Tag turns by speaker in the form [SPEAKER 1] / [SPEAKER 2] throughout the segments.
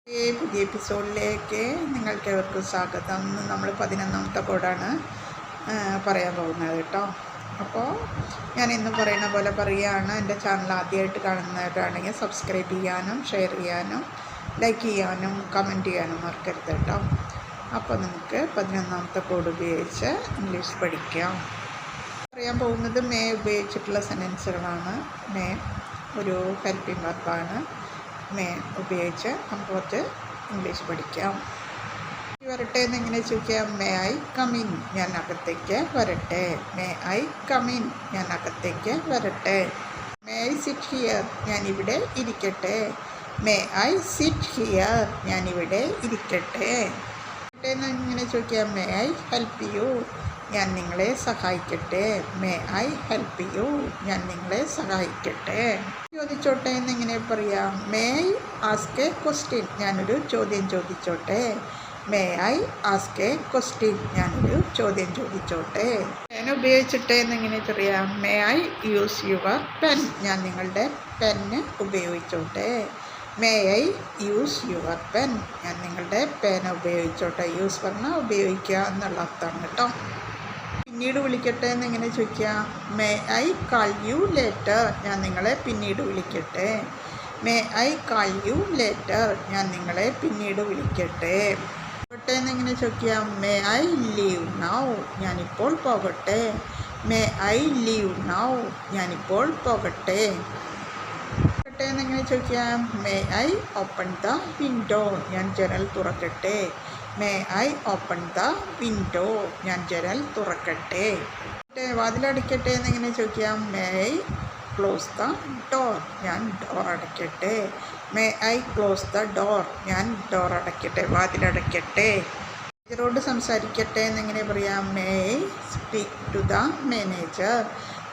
[SPEAKER 1] ഈ പുതിയ എപ്പിസോഡിലേക്ക് നിങ്ങൾക്കേവർക്കും സ്വാഗതം. നമ്മൾ 11ാമത്തെ കോഡാണ് പറയാൻ പോകുന്നത് കേട്ടോ. അപ്പോൾ ഞാൻ ഇന്ന് പറയുന്ന പോലെ പറയുകയാണ്. എൻ്റെ ചാനൽ ആദ്യമായിട്ട് കാണുന്നവരാണെങ്കിൽ സബ്സ്ക്രൈബ് ചെയ്യാനും ഷെയർ ചെയ്യാനും ലൈക്ക് ചെയ്യാനും കമൻറ്റ് ചെയ്യാനും മറക്കരുത് കേട്ടോ. അപ്പോൾ നമുക്ക് 11ാമത്തെ കോഡ് ഉപയോഗിച്ച് ഇംഗ്ലീഷ് പഠിക്കാം. പറയാൻ പോകുന്നത് മേ ഉപയോഗിച്ചിട്ടുള്ള സെൻറ്റൻസുകളാണ്. മേ ഒരു ഹെൽപ്പിംഗ് വെർബാണ്. മേ ഉപയോഗിച്ച് നമുക്ക് കുറച്ച് ഇംഗ്ലീഷ് പഠിക്കാം. വരട്ടെ എന്നെങ്ങനെ ചോദിക്കാം? മേ ഐ കമിൻ, ഞാൻ അകത്തേക്ക് വരട്ടെ. മേ ഐ കമിൻ, ഞാൻ അകത്തേക്ക് വരട്ടെ. മേ ഐ സിറ്റ് ഹിയർ, ഞാനിവിടെ ഇരിക്കട്ടെ. മേ ഐ സിറ്റ് ഹിയർ, ഞാനിവിടെ ഇരിക്കട്ടെ. എന്നെങ്ങനെ ചോദിക്കാം? മേ ഐ ഹെൽപ്പ് യു, ഞാൻ നിങ്ങളെ സഹായിക്കട്ടെ. മേ ഐ ഹെൽപ്പ് യു, ഞാൻ നിങ്ങളെ സഹായിക്കട്ടെ. ചോദിച്ചോട്ടെ എന്നിങ്ങനെ പറയാം? May I ask a question, ഞാനൊരു ചോദ്യം ചോദിച്ചോട്ടെ. May I ask a question, ഞാനൊരു ചോദ്യം ചോദിച്ചോട്ടെ. പെൻ ഉപയോഗിച്ചിട്ട് എന്നിങ്ങനെ പറയാം? May I use your pen, ഞാൻ നിങ്ങളുടെ പെന്ന് ഉപയോഗിച്ചോട്ടെ. May I use your pen, ഞാൻ നിങ്ങളുടെ പെൻ ഉപയോഗിച്ചോട്ടെ. യൂസ് പറഞ്ഞാൽ ഉപയോഗിക്കുക എന്നുള്ള അർത്ഥമാണ് കേട്ടോ. പിന്നീട് വിളിക്കട്ടെ എന്നിങ്ങനെ ചോദിക്കാം? May I call you later, ഞാൻ നിങ്ങളെ പിന്നീട് വിളിക്കട്ടെ. May I call you later, ഞാൻ നിങ്ങളെ പിന്നീട് വിളിക്കട്ടെ. പോകട്ടെ എന്നിങ്ങനെ ചോദിക്കാം? മേ ഐ ലീവ് നൗ, ഞാനിപ്പോൾ പോകട്ടെ. മേ ഐ ലീവ് നൗ, ഞാനിപ്പോൾ പോകട്ടെ. പോകട്ടെ എന്നിങ്ങനെ ചോദിക്കാം? May I open the window, ഞാൻ ജനൽ തുറക്കട്ടെ. May I open the window, ഞാൻ ജനൽ തുറക്കട്ടെ. വാതിലടയ്ക്കട്ടെ എന്നിങ്ങനെ ചോദിക്കാം? May I close the door, ഞാൻ ഡോർ അടയ്ക്കട്ടെ. May I close the door, ഞാൻ ഡോർ അടയ്ക്കട്ടെ, വാതിലടയ്ക്കട്ടെ. മാനേജറോട് സംസാരിക്കട്ടെ എന്നിങ്ങനെ പറയാം? May I speak to the manager,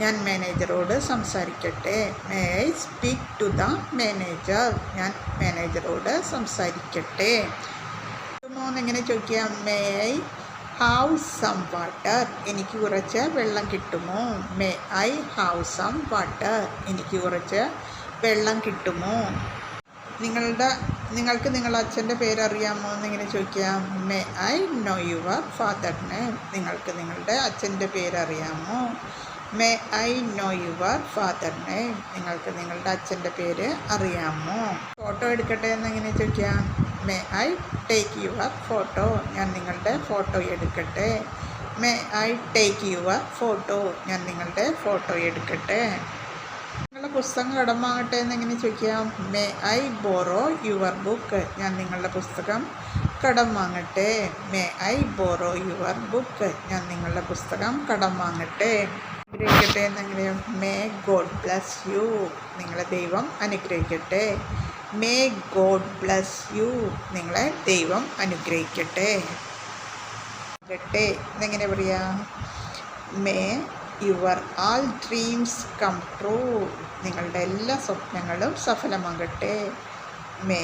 [SPEAKER 1] ഞാൻ മാനേജറോട് സംസാരിക്കട്ടെ. May I speak to the manager, ഞാൻ മാനേജറോട് സംസാരിക്കട്ടെ. എങ്ങനെ ചോദിക്കാം? May I have some water, എനിക്ക് കുറച്ച് വെള്ളം കിട്ടുമോ. May I have some water, എനിക്ക് കുറച്ച് വെള്ളം കിട്ടുമോ. നിങ്ങൾക്ക് നിങ്ങളുടെ അച്ഛൻ്റെ പേരറിയാമോ എന്നിങ്ങനെ ചോദിക്കാം? May I know your father name, നിങ്ങൾക്ക് നിങ്ങളുടെ അച്ഛൻ്റെ പേരറിയാമോ. May I know your father name, നിങ്ങൾക്ക് നിങ്ങളുടെ അച്ഛൻ്റെ പേര് അറിയാമോ. ഫോട്ടോ എടുക്കട്ടെ എന്നെങ്ങനെ ചോദിക്കാം? May I take your photo, ഞാൻ നിങ്ങളുടെ ഫോട്ടോ എടുക്കട്ടെ. May I take your photo, ഞാൻ നിങ്ങളുടെ ഫോട്ടോ എടുക്കട്ടെ. നിങ്ങളുടെ പുസ്തകം കടം വാങ്ങട്ടെ എന്നെങ്ങനെ ചോദിക്കാം? May I borrow your book, ഞാൻ നിങ്ങളുടെ പുസ്തകം കടം വാങ്ങട്ടെ. May I borrow your book, ഞാൻ നിങ്ങളുടെ പുസ്തകം കടം വാങ്ങട്ടെ. അനുഗ്രഹിക്കട്ടെ എന്നെങ്ങനെ? മേ ഗോഡ് ബ്ലസ് യു, നിങ്ങളെ ദൈവം അനുഗ്രഹിക്കട്ടെ. മേ ഗോഡ് ബ്ലസ് യു, നിങ്ങളെ ദൈവം അനുഗ്രഹിക്കട്ടെ. എന്നെങ്ങനെ പറയാം? May your all dreams come true, നിങ്ങളുടെ എല്ലാ സ്വപ്നങ്ങളും സഫലമാകട്ടെ. May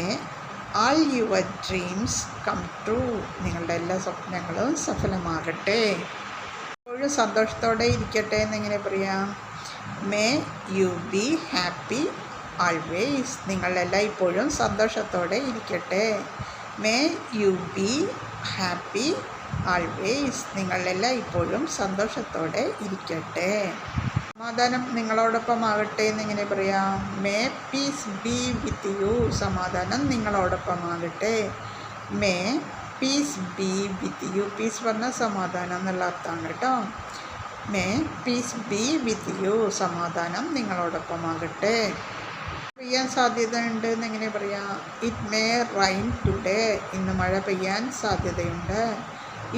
[SPEAKER 1] all your dreams come true, നിങ്ങളുടെ എല്ലാ സ്വപ്നങ്ങളും സഫലമാകട്ടെ. എപ്പോഴും സന്തോഷത്തോടെ ഇരിക്കട്ടെ എന്നെങ്ങനെ പറയാം? May you be happy always, നിങ്ങളെല്ലാം ഇപ്പോഴും സന്തോഷത്തോടെ ഇരിക്കട്ടെ. May you be happy always, നിങ്ങളെല്ലാം ഇപ്പോഴും സന്തോഷത്തോടെ ഇരിക്കട്ടെ. സമാധാനം നിങ്ങളോടൊപ്പമാകട്ടെ എന്നിങ്ങനെ പറയാം? May peace be with you, സമാധാനം നിങ്ങളോടൊപ്പമാകട്ടെ. May peace be with you, peace പറഞ്ഞാൽ സമാധാനം എന്നുള്ള അർത്ഥമാണ് കേട്ടോ. May peace be with you, സമാധാനം നിങ്ങളോടൊപ്പമാകട്ടെ. പെയ്യാൻ സാധ്യതയുണ്ട് എന്നെങ്ങനെ പറയാം? ഇറ്റ് മേ റൈൻ ടുഡേ, ഇന്ന് മഴ പെയ്യാൻ സാധ്യതയുണ്ട്.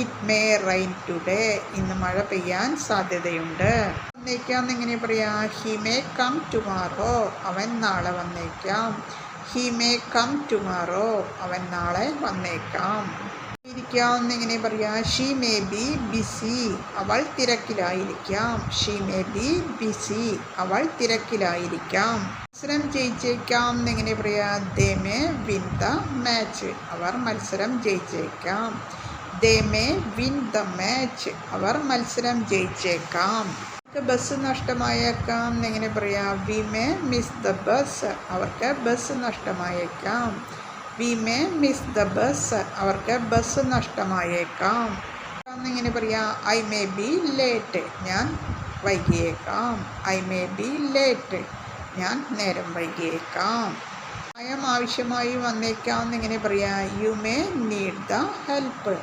[SPEAKER 1] ഇറ്റ് മേ റൈൻ ടുഡേ, ഇന്ന് മഴ പെയ്യാൻ സാധ്യതയുണ്ട്. വന്നേക്കാം എന്നെങ്ങനെ പറയാം? ഹി മേ കം ടുമാറോ, അവൻ നാളെ വന്നേക്കാം. ഹി മേ കം ടുമാറോ, അവൻ നാളെ വന്നേക്കാം. ഇരിക്കാം എന്നെങ്ങനെ പറയാം? ഷീ മേ ബി ബിസി, അവൾ തിരക്കിലായിരിക്കാം. ഷീ മേ ബി ബിസി, അവൾ തിരക്കിലായിരിക്കാം. മത്സരം ജയിച്ചേക്കാം എന്നെങ്ങനെ പറയാം? They may win the match, അവർ മത്സരം ജയിച്ചേക്കാം. They may win the match, അവർ മത്സരം ജയിച്ചേക്കാം. ബസ് നഷ്ടമായേക്കാം എന്നെങ്ങനെ പറയാം? We may miss the bus, അവർക്ക് ബസ് നഷ്ടമായേക്കാം. We may miss the bus, അവർക്ക് ബസ് നഷ്ടമായേക്കാം. എന്നിങ്ങനെ പറയാം, ഐ മേ ബി ലേറ്റ്, ഞാൻ വൈകിയേക്കാം. ഐ മേ ബി ലേറ്റ്, ഞാൻ നേരം വൈകിയേക്കാം. സഹായം ആവശ്യമായി വന്നേക്കാം എന്നിങ്ങനെ പറയാം, you may need the help,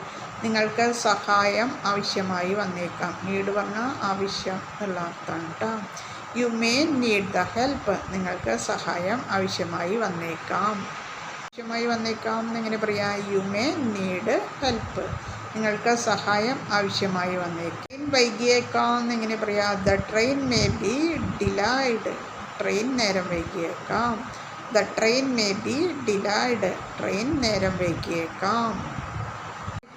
[SPEAKER 1] നിങ്ങൾക്ക് സഹായം ആവശ്യമായി വന്നേക്കാം. നീഡ് പറഞ്ഞാൽ ആവശ്യം എന്നുള്ള അർത്ഥമാണ് കേട്ടോ. You may need the help, നിങ്ങൾക്ക് സഹായം ആവശ്യമായി വന്നേക്കാം. ആവശ്യമായി വന്നേക്കാം എന്നിങ്ങനെ പറയാം, യു മേ നീഡ് ഹെൽപ്പ്, നിങ്ങൾക്ക് സഹായം ആവശ്യമായി വന്നേക്കാം. ട്രെയിൻ വൈകിയേക്കാം എന്നിങ്ങനെ പറയാം, the train may be delayed, train നേരം വൈകിയേക്കാം. The train may be delayed, train നേരം വൈകിയേക്കാം.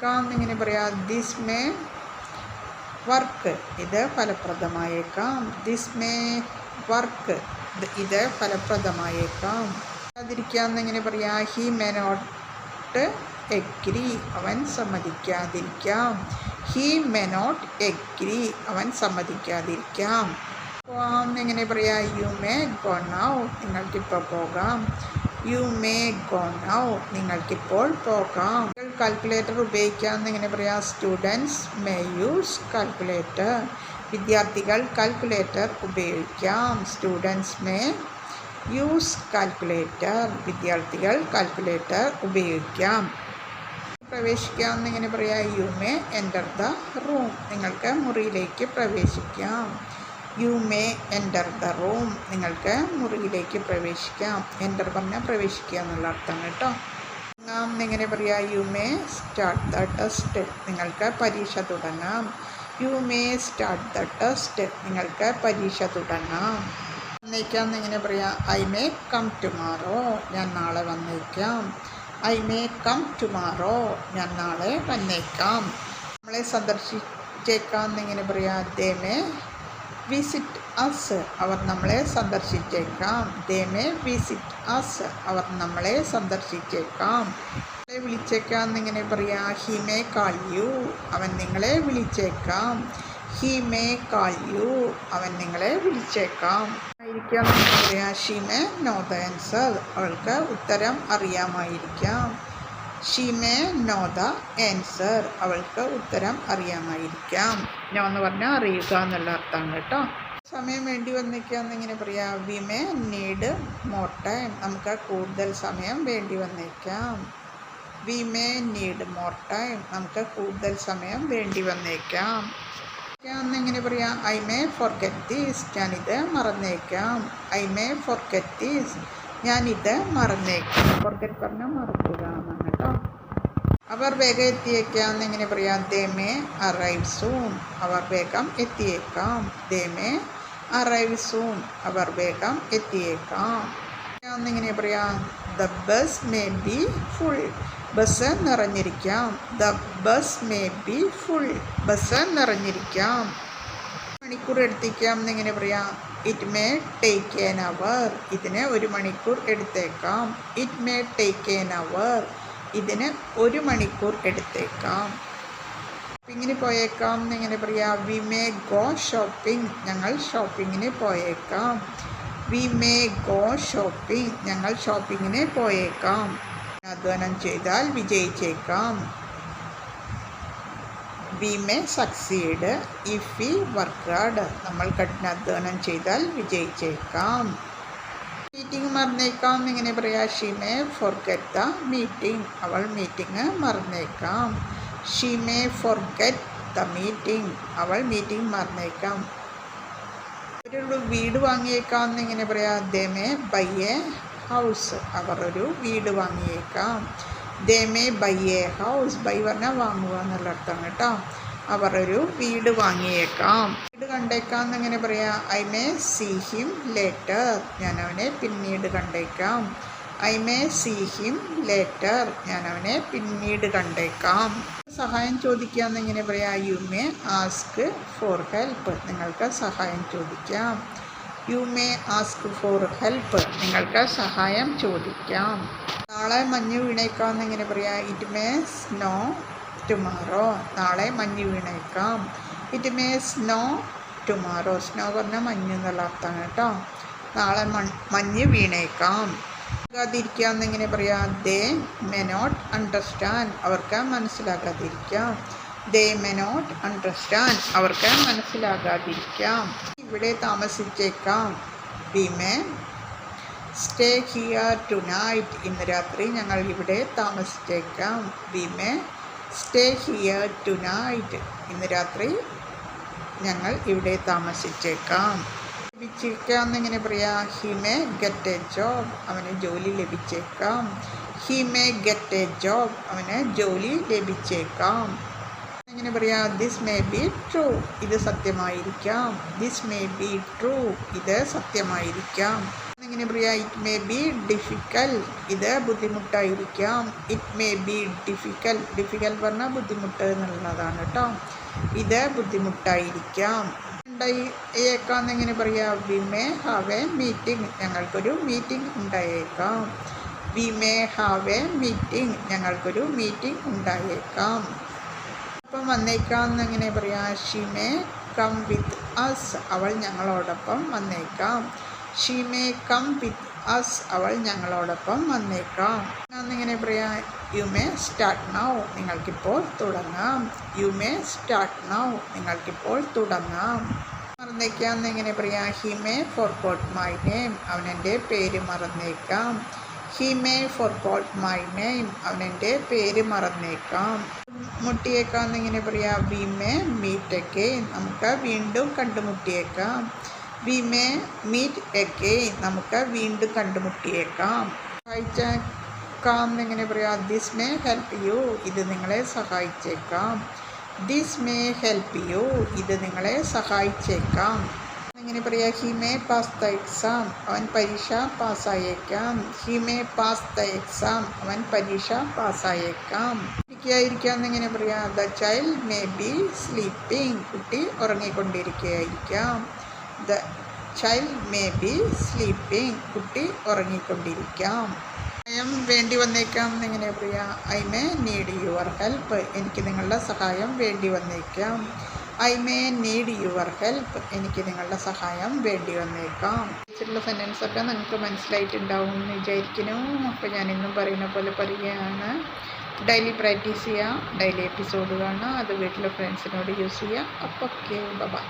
[SPEAKER 1] എന്നിങ്ങനെ പറയാം, ദിസ് മേ വർക്ക്, ഇത് ഫലപ്രദമായേക്കാം. ദിസ് മേ വർക്ക്, ഇത് ഫലപ്രദമായേക്കാം. എന്നിങ്ങനെ പറയാം, ഹി മേ നോട്ട് എഗ്രി, അവൻ സമ്മതിക്കാതിരിക്കാം. ഹി മേ നോട്ട് എഗ്രി, അവൻ സമ്മതിക്കാതിരിക്കാം. പോകാം എങ്ങനെ പറയാം, യു മേ ഗോ നൗ, നിങ്ങൾക്കിപ്പോൾ പോകാം. യു മേ ഗോ നൗ, നിങ്ങൾക്കിപ്പോൾ പോകാം. കാൽക്കുലേറ്റർ ഉപയോഗിക്കാം എന്നെങ്ങനെ പറയാം, സ്റ്റുഡൻസ് മേ യൂസ് കാൽക്കുലേറ്റർ, വിദ്യാർത്ഥികൾ കാൽക്കുലേറ്റർ ഉപയോഗിക്കാം. സ്റ്റുഡൻസ് മേ യൂസ് കാൽക്കുലേറ്റർ, വിദ്യാർത്ഥികൾ കാൽക്കുലേറ്റർ ഉപയോഗിക്കാം. പ്രവേശിക്കാം എന്നിങ്ങനെ പറയാം, you may enter the room, നിങ്ങൾക്ക് മുറിയിലേക്ക് പ്രവേശിക്കാം. You may enter the room, നിങ്ങൾക്ക് മുറിയിലേക്ക് പ്രവേശിക്കാം. എൻ്റർ പറഞ്ഞാൽ പ്രവേശിക്കുക എന്നുള്ള അർത്ഥം കേട്ടോ. എങ്ങനെ പറയാം, you may start the test, നിങ്ങൾക്ക് പരീക്ഷ തുടങ്ങാം. You may start the test, നിങ്ങൾക്ക് പരീക്ഷ തുടങ്ങാം. വന്നേക്കാം എങ്ങനെ പറയാം, ഐ മേ കം ടുമാറോ, ഞാൻ നാളെ വന്നേക്കാം. ഐ മേ കം ടുമാറോ, ഞാൻ നാളെ വന്നേക്കാം. നമ്മളെ സന്ദർശിച്ചേക്കാം എന്നെങ്ങനെ പറയാം, ദേ മേ വിസിറ്റ് അസ്, അവർ നമ്മളെ സന്ദർശിച്ചേക്കാം. ദേ മേ വിസിറ്റ് അസ്, അവർ നമ്മളെ സന്ദർശിച്ചേക്കാം. നമ്മളെ വിളിച്ചേക്കാം എന്നിങ്ങനെ പറയാം, ഹി മേ കാൾ യു, അവൻ നിങ്ങളെ വിളിച്ചേക്കാം. ഹി മേ കാൾ യു, അവൻ നിങ്ങളെ വിളിച്ചേക്കാം. ആയിരിക്കാം എന്ന് പറയാം, she may know the answer, അവൾക്ക് ഉത്തരം അറിയാമായിരിക്കാം. She may know the answer, അവൾക്ക് ഉത്തരം അറിയാമായിരിക്കാം. നോ എന്ന് പറഞ്ഞാൽ അറിയുക എന്നുള്ള അർത്ഥമാണ് കേട്ടോ. സമയം വേണ്ടി വന്നേക്കാന്നിങ്ങനെ പറയാം, we may need more time, നമുക്ക് കൂടുതൽ സമയം വേണ്ടി വന്നേക്കാം. We may need more time, നമുക്ക് കൂടുതൽ സമയം വേണ്ടി വന്നേക്കാം. എന്നിങ്ങനെ പറയാം, ഐ മേ ഫോർഗെറ്റ് ദീസ്, ഞാനിത് മറന്നേക്കാം. ഐ മേ ഫോർഗെറ്റ് ദീസ്, ഞാനിത് മറന്നേക്കാം. ഫോർഗെറ്റ് പറഞ്ഞാൽ മറക്കുക എന്നാണ് കേട്ടോ. അവർ വേഗം എത്തിയേക്കാം എന്നിങ്ങനെ പറയാം, ദേ മേ അറൈവ് സൂൺ, അവർ വേഗം എത്തിയേക്കാം. ദേ മേ അറൈവ് സൂൺ, അവർ വേഗം എത്തിയേക്കാം. എന്നിങ്ങനെ പറയാം, the bus may be full, bus നിറഞ്ഞിരിക്കാം. The bus may be full, bus നിറഞ്ഞിരിക്കാം. മണിക്കൂർ എടുത്തേക്കാം എന്നിങ്ങനെ പറയാം, it may take an hour, ഇതിന് 1 മണിക്കൂർ എടുത്തേക്കാം. It may take an hour, ഇതിന് 1 മണിക്കൂർ എടുത്തേക്കാം. ഷോപ്പിങ്ങിന് പോയേക്കാം എന്നിങ്ങനെ പറയാം, വി മേ ഗോ ഷോപ്പിംഗ്, ഞങ്ങൾ ഷോപ്പിങ്ങിന് പോയേക്കാം. വി മേ ഗോ ഷോപ്പിംഗ്, ഞങ്ങൾ ഷോപ്പിങ്ങിന് പോയേക്കാം. അധ്വാനം ചെയ്താൽ വിജയിച്ചേക്കാം. We may succeed if we work hard, നമ്മൾ കഠിനാധ്വാനം ചെയ്താൽ വിജയിച്ചേക്കാം. മീറ്റിംഗ് മറന്നേക്കാം എന്നിങ്ങനെ പറയാം, she may forget the meeting, അവൾ മീറ്റിംഗ് മറന്നേക്കാം. She may forget the meeting, അവൾ മീറ്റിംഗ് മറന്നേക്കാം. ഒരു വീട് വാങ്ങിയേക്കാം എന്നിങ്ങനെ പറയാം, they may buy a house, അവർ ഒരു വീട് വാങ്ങിയേക്കാം. They may buy a house, buy പറഞ്ഞാൽ വാങ്ങുക എന്നുള്ള അർത്ഥം കേട്ടോ. അവർ ഒരു വീട് വാങ്ങിയേക്കാം. വീട് കണ്ടേക്കാം എന്നിങ്ങനെ പറയാം, I may see him later, ഞാൻ അവനെ പിന്നീട് കണ്ടേക്കാം. I may see him later, ഞാൻ അവനെ പിന്നീട് കണ്ടേക്കാം. സഹായം ചോദിക്കുക എന്നിങ്ങനെ പറയാം, you may ask for help, നിങ്ങൾക്ക് സഹായം ചോദിക്കാം. You may ask for help, നിങ്ങൾക്ക് സഹായം ചോദിക്കാം. നാളെ മഞ്ഞ് വീണേക്കാം എന്നിങ്ങനെ പറയാം, ഇറ്റ് മേ സ്നോ ടുമാറോ, നാളെ മഞ്ഞ് വീണേക്കാം. It may snow tomorrow, snow പറഞ്ഞാൽ മഞ്ഞ് എന്നുള്ള അർത്ഥമാണ് കേട്ടോ. നാളെ മഞ്ഞ് വീണേക്കാം. മനസ്സിലാകാതിരിക്കുക എന്നെങ്ങനെ പറയാം? ദേ മേ നോട്ട് അണ്ടർസ്റ്റാൻഡ്, അവർക്ക് മനസ്സിലാകാതിരിക്കാം. ദേ മേ നോട്ട് അണ്ടർസ്റ്റാൻഡ്, അവർക്ക് മനസ്സിലാകാതിരിക്കാം. ഇവിടെ താമസിച്ചേക്കാം. We may stay here tonight, ഇന്ന് രാത്രി ഞങ്ങൾ ഇവിടെ താമസിച്ചേക്കാം. We may stay here tonight, ഇന്ന് രാത്രി ഞങ്ങൾ ഇവിടെ താമസിച്ചേക്കാം. ലഭിച്ചേക്കാം എന്നെങ്ങനെ പറയാം? He may get a job, അവന് ജോലി ലഭിച്ചേക്കാം. He may get a job, അവന് ജോലി ലഭിച്ചേക്കാം. എങ്ങനെ പറയാം? ദിസ് മേ ബി ട്രൂ, ഇത് സത്യമായിരിക്കാം. ദിസ് മേ ബി ട്രൂ, ഇത് സത്യമായിരിക്കാം. എങ്ങനെ പറയാം? ഇറ്റ് മേ ബി ഡിഫിക്കൽട്ട്, ഇത് ബുദ്ധിമുട്ടായിരിക്കാം. It may be difficult, difficult പറഞ്ഞാൽ ബുദ്ധിമുട്ട് എന്നുള്ളതാണ് കേട്ടോ. ഇത് ബുദ്ധിമുട്ടായിരിക്കാം. ഉണ്ടായേക്കാന്ന് പറയാം? We may have a meeting, ഞങ്ങൾക്കൊരു മീറ്റിംഗ് ഉണ്ടായേക്കാം. We may have a meeting, ഞങ്ങൾക്കൊരു മീറ്റിംഗ് ഉണ്ടായേക്കാം. അപ്പം വന്നേക്കാന്ന് പറയാം? She may come with us, അവൾ ഞങ്ങളോടൊപ്പം വന്നേക്കാം. She may come with us, അവൾ ഞങ്ങളോടൊപ്പം വന്നേക്കാം. എന്നിങ്ങനെ പറയാം? യു മേ സ്റ്റാർട്ട് നൗ, നിങ്ങൾക്കിപ്പോൾ തുടങ്ങാം. യു മേ സ്റ്റാർട്ട് നൗ, നിങ്ങൾക്കിപ്പോൾ തുടങ്ങാം. മറന്നേക്കാം എന്നെങ്ങനെ പറയാം? He may forgot my name, അവനെൻ്റെ പേര് മറന്നേക്കാം. He may forgot my name, അവനെൻ്റെ പേര് മറന്നേക്കാം. മുട്ടിയേക്കാം എന്നെങ്ങനെ പറയാം? വി മേ മീറ്റ് അഗെയിൻ, നമുക്ക് വീണ്ടും കണ്ടുമുട്ടിയേക്കാം. വി മേ മീറ്റ് അഗെയിൻ, നമുക്ക് വീണ്ടും കണ്ടുമുട്ടിയേക്കാം. സഹായിച്ചേക്കാം എന്നെങ്ങനെ പറയാം? ദിസ് മേ ഹെൽപ്പ് യു, ഇത് നിങ്ങളെ സഹായിച്ചേക്കാം. ദിസ് മേ ഹെൽപ്പ് യു, ഇത് നിങ്ങളെ സഹായിച്ചേക്കാം. എങ്ങനെ പറയാം? He may pass the exam, അവൻ പരീക്ഷ പാസ്സായേക്കാം. He may pass the exam, അവൻ പരീക്ഷ പാസ്സായേക്കാം. ഇരിക്കുകയായിരിക്കാം എന്നെങ്ങനെ പറയാം? The child may be sleeping, കുട്ടി ഉറങ്ങിക്കൊണ്ടിരിക്കുകയായിരിക്കാം. The child may be sleeping, കുട്ടി ഉറങ്ങിക്കൊണ്ടിരിക്കാം. സഹായം വേണ്ടി വന്നേക്കാം എന്നെങ്ങനെ പറയാം? I may need your help, എനിക്ക് നിങ്ങളുടെ സഹായം വേണ്ടി വന്നേക്കാം. I may need your help, എനിക്ക് നിങ്ങളുടെ സഹായം വേണ്ടി വന്നേക്കാം. ഉള്ള സെൻറ്റൻസൊക്കെ നിങ്ങൾക്ക് മനസ്സിലായിട്ടുണ്ടാവും എന്ന് വിചാരിക്കുന്നു. അപ്പോൾ ഞാനിന്നും പറയുന്ന പോലെ പറയുകയാണ്. ഡെയിലി പ്രാക്ടീസ് ചെയ്യുക, ഡെയിലി എപ്പിസോഡ് കാണുക, അത് വീട്ടിലെ ഫ്രണ്ട്സിനോട് യൂസ് ചെയ്യുക. അപ്പോൾ ഓക്കെ, ബൈ.